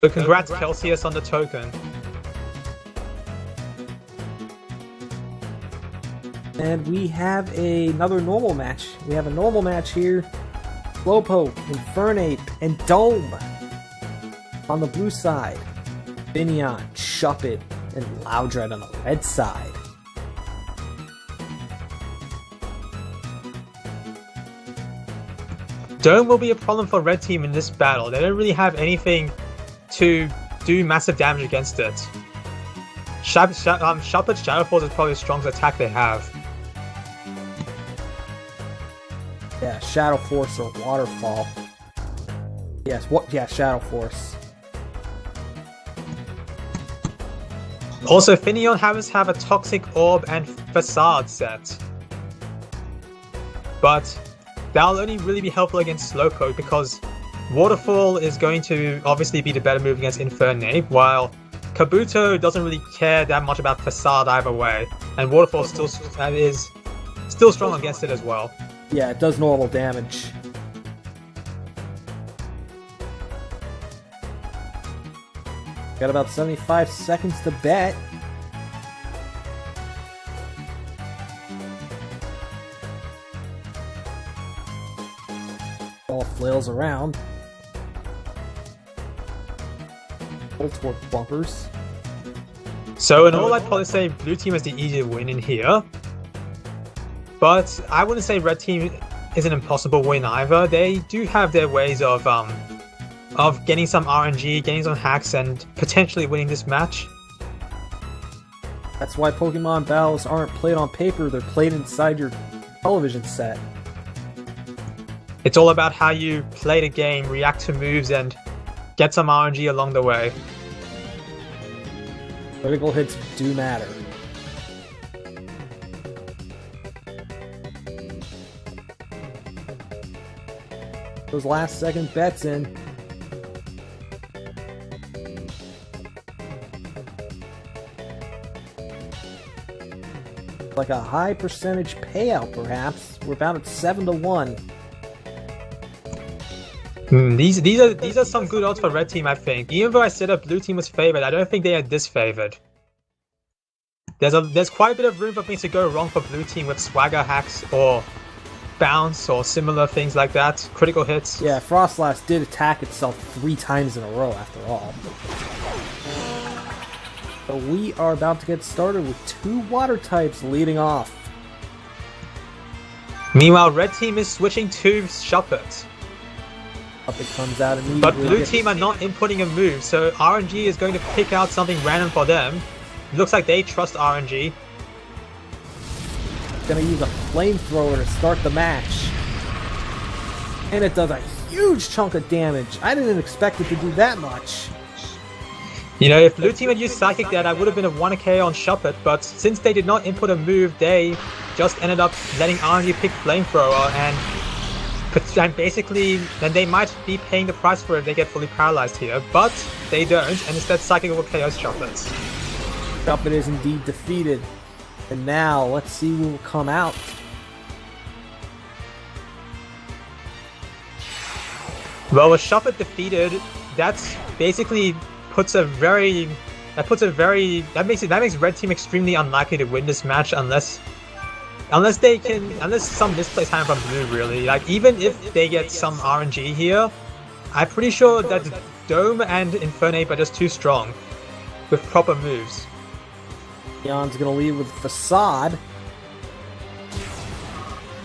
So congrats Celsius on the token. And we have another normal match. We have a normal match here. Slowpoke, Infernape, and Dome. On the blue side, Finneon, Shuppet, and Loudred on the red side. Dome will be a problem for red team in this battle. They don't really have anything to do massive damage against it. Shuppet's Shadow Force is probably the strongest attack they have. Yeah, Shadow Force or Waterfall. Yes, what? Yeah, Shadow Force. Also, Finneon happens to have a Toxic Orb and Facade set. But that'll only really be helpful against Slowpoke because Waterfall is going to obviously be the better move against Infernape, while Kabuto doesn't really care that much about Facade either way, and Waterfall is still strong against it as well. Yeah, it does normal damage. Got about 75 seconds to bet. Ball flails around. Toward bumpers. So in all, I'd probably say blue team is the easier win in here. But I wouldn't say red team is an impossible win either. They do have their ways of getting some RNG, getting some hacks, and potentially winning this match. That's why Pokemon battles aren't played on paper, they're played inside your television set. It's all about how you play the game, react to moves, and get some RNG along the way. Critical hits do matter. Those last second bets in. Like a high percentage payout, perhaps. We're about at 7-1. These are some good odds for red team, I think. Even though I said that blue team was favored, I don't think they are disfavored. There's quite a bit of room for things to go wrong for blue team with swagger hacks or bounce or similar things like that. Critical hits. Yeah, Frostlass did attack itself 3 times in a row after all. So we are about to get started with 2 water types leading off. Meanwhile, red team is switching to Shuppet. Shuppet comes out immediately. But blue team are not inputting a move, so RNG is going to pick out something random for them. Looks like they trust RNG. Gonna use a flamethrower to start the match. And it does a huge chunk of damage. I didn't expect it to do that much. You know, if blue team had used Psychic Dead, I would have been a 1k on Shuppet, but since they did not input a move, they just ended up letting RNG pick Flamethrower, and basically, then they might be paying the price for it if they get fully paralyzed here, but they don't, and instead Psychic will KO Shuppet. Shuppet is indeed defeated. And now, let's see who will come out. Well, with Shuppet defeated, that's basically that makes red team extremely unlikely to win this match unless some misplays happen from blue, really. Like, even if they get some RNG here, I'm pretty sure that Dome and Infernape are just too strong with proper moves. Leon's gonna lead with Facade.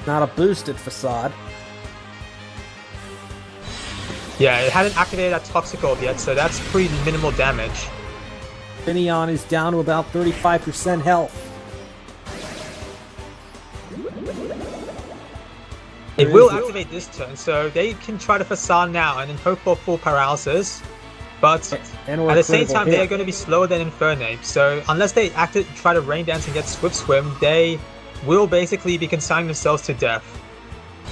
Not a boosted Facade. Yeah, it hadn't activated that Toxic Orb yet, so that's pretty minimal damage. Finneon is down to about 35% health. It will activate this turn, so they can try to Facade now and then hope for full paralysis. But at the same time, they are going to be slower than Infernape, so unless they try to Rain Dance and get Swift Swim, they will basically be consigning themselves to death.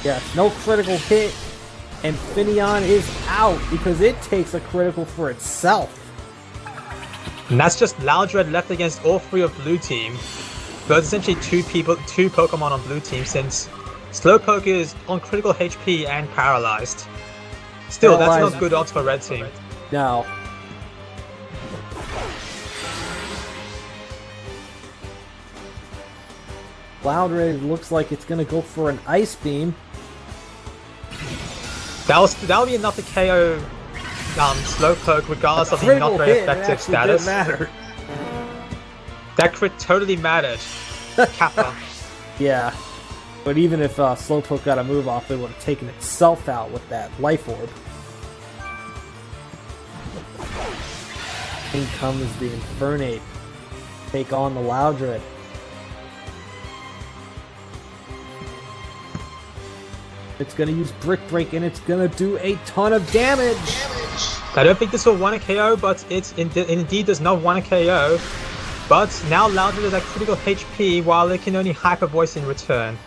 Yeah, no critical hit, and Finneon is out because it takes a critical for itself. And that's just Loudred left against all 3 of blue team. But it's essentially 2 Pokemon on blue team, since Slowpoke is on critical HP and paralyzed. Still, that's not good odds for red team. No. Loudred looks like it's gonna go for an Ice Beam. That'll be enough to KO Slowpoke regardless of the not very effective status. Didn't matter. That crit totally mattered. Kappa. Yeah. But even if Slowpoke got a move off, it would have taken itself out with that Life Orb. In comes the Infernape. Take on the Loudred. It's gonna use Brick Break and it's gonna do a ton of damage! I don't think this will want a KO, but it indeed does not want a KO. But now Loudred is at critical HP while it can only Hyper Voice in return.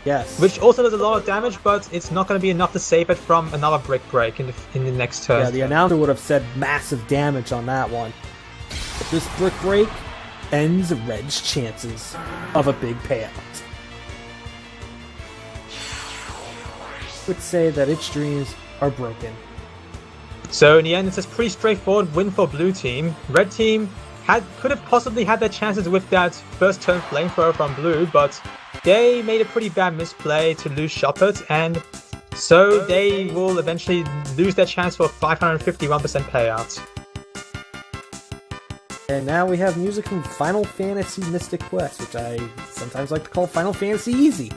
Yes. Which also does a lot of damage, but it's not going to be enough to save it from another Brick Break in the next turn. Yeah, the announcer would have said massive damage on that one. But this Brick Break ends Red's chances of a big payout. Would say that its dreams are broken. So in the end, it's a pretty straightforward win for Blue Team. Red Team could have possibly had their chances with that first turn Flamethrower from Blue, but they made a pretty bad misplay to lose Shuppet, and so they will eventually lose their chance for a 551% payout. And now we have music from Final Fantasy Mystic Quest, which I sometimes like to call Final Fantasy Easy.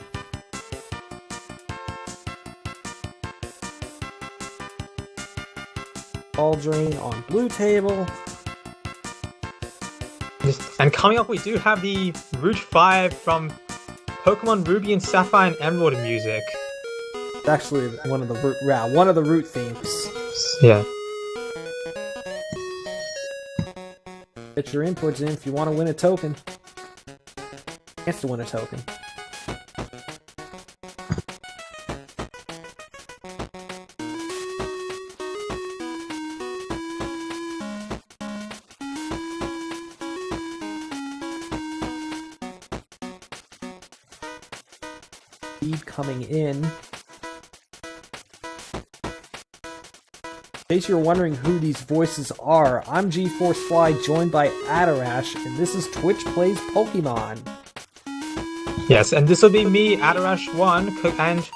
Ball Drain on Blue table. And coming up, we do have the Route 5 from Pokemon Ruby and Sapphire and Emerald music. It's actually one of the route themes. Yeah. Get your inputs in if you want to win a token. Chance to win a token. Coming in. In case you're wondering who these voices are, I'm G-Force Fly, joined by Adarash, and this is Twitch Plays Pokemon. Yes, and this will be me, Adarash1, and